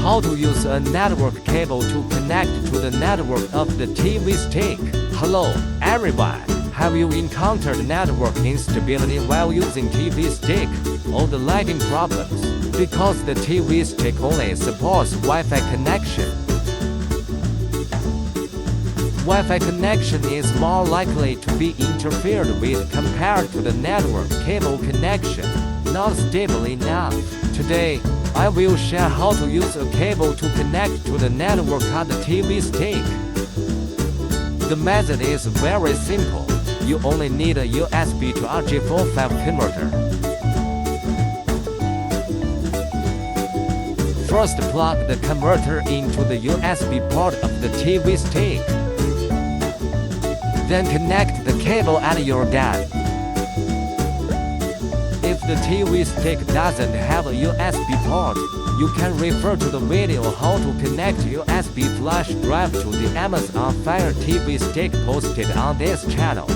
How to use a network cable to connect to the network of the TV stick. Hello, everyone. Have you encountered network instability while using TV stick or the lighting problems? Because the TV stick only supports Wi-Fi connection. Wi-Fi connection is more likely to be interfered with compared to the network cable connection, not stable enough. Today, I will share how to use a cable to connect to the network on the TV stick. The method is very simple. You only need a USB to RJ45 converter. First, plug the converter into the USB port of the TV stick. Then connect the cable at your desk. If the TV stick doesn't have a USB port, you can refer to the video how to connect USB flash drive to the Amazon Fire TV stick posted on this channel.